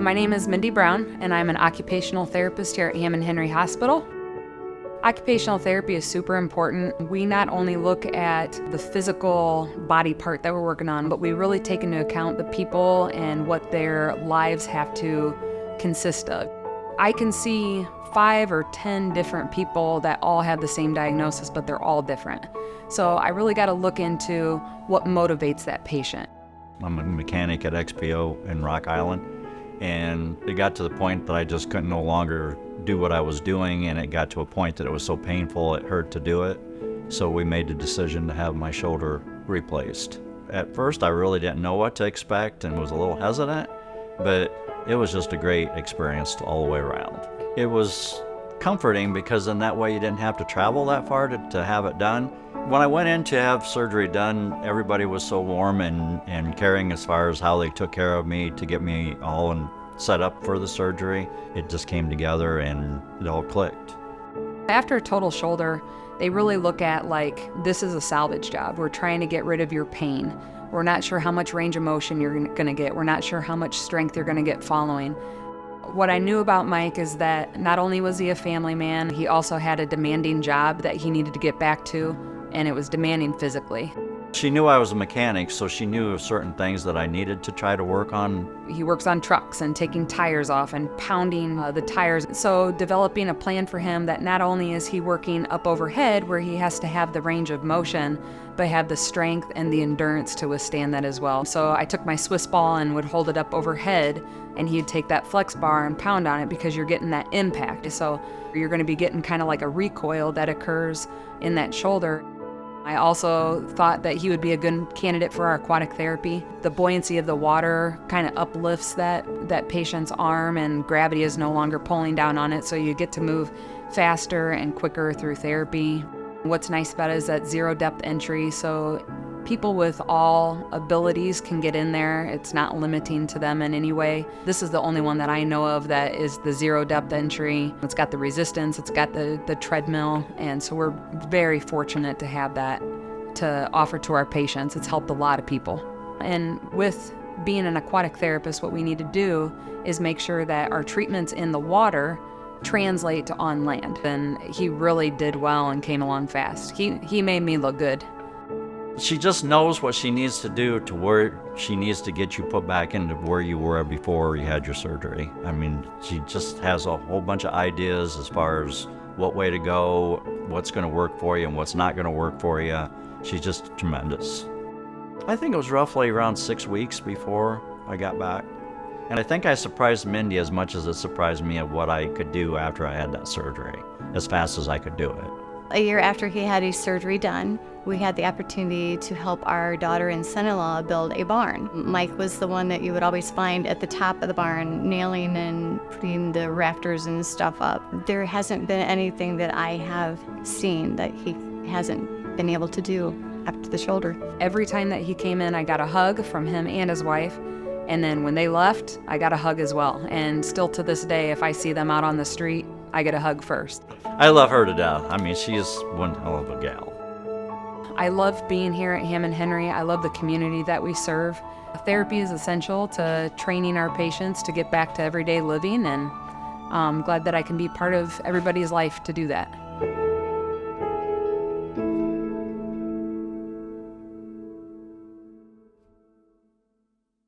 My name is Mindy Brown, and I'm an occupational therapist here at Hammond-Henry Hospital. Occupational therapy is super important. We not only look at the physical body part that we're working on, but we really take into account the people and what their lives have to consist of. I can see 5 or 10 different people that all have the same diagnosis, but they're all different. So I really got to look into what motivates that patient. I'm a mechanic at XPO in Rock Island, and it got to the point that I just couldn't no longer do what I was doing, and it got to a point that it was so painful it hurt to do it. So we made the decision to have my shoulder replaced. At first I really didn't know what to expect and was a little hesitant, but it was just a great experience all the way around. It was comforting because in that way you didn't have to travel that far to have it done. When I went in to have surgery done, everybody was so warm and caring as far as how they took care of me to get me all set up for the surgery. It just came together and it all clicked. After a total shoulder, they really look at like, this is a salvage job. We're trying to get rid of your pain. We're not sure how much range of motion you're gonna get. We're not sure how much strength you're gonna get following. What I knew about Mike is that not only was he a family man, he also had a demanding job that he needed to get back to, and it was demanding physically. She knew I was a mechanic, so she knew of certain things that I needed to try to work on. He works on trucks and taking tires off and pounding the tires. So developing a plan for him that not only is he working up overhead where he has to have the range of motion, but have the strength and the endurance to withstand that as well. So I took my Swiss ball and would hold it up overhead, and he'd take that flex bar and pound on it because you're getting that impact. So you're gonna be getting kind of like a recoil that occurs in that shoulder. I also thought that he would be a good candidate for our aquatic therapy. The buoyancy of the water kind of uplifts that patient's arm, and gravity is no longer pulling down on it, so you get to move faster and quicker through therapy. What's nice about it is that zero depth entry, so people with all abilities can get in there. It's not limiting to them in any way. This is the only one that I know of that is the zero depth entry. It's got the resistance, it's got the treadmill, and so we're very fortunate to have that to offer to our patients. It's helped a lot of people. And with being an aquatic therapist, what we need to do is make sure that our treatments in the water translate to on land. And he really did well and came along fast. He made me look good. She just knows what she needs to do to where she needs to get you put back into where you were before you had your surgery. I mean, she just has a whole bunch of ideas as far as what way to go, what's going to work for you and what's not going to work for you. She's just tremendous. I think it was roughly around 6 weeks before I got back. And I think I surprised Mindy as much as it surprised me of what I could do after I had that surgery, as fast as I could do it. A year after he had his surgery done, we had the opportunity to help our daughter and son-in-law build a barn. Mike was the one that you would always find at the top of the barn, nailing and putting the rafters and stuff up. There hasn't been anything that I have seen that he hasn't been able to do after the shoulder. Every time that he came in, I got a hug from him and his wife. And then when they left, I got a hug as well. And still to this day, if I see them out on the street, I get a hug first. I love her to death. I mean, she is one hell of a gal. I love being here at Hammond-Henry. I love the community that we serve. Therapy is essential to training our patients to get back to everyday living, and I'm glad that I can be part of everybody's life to do that.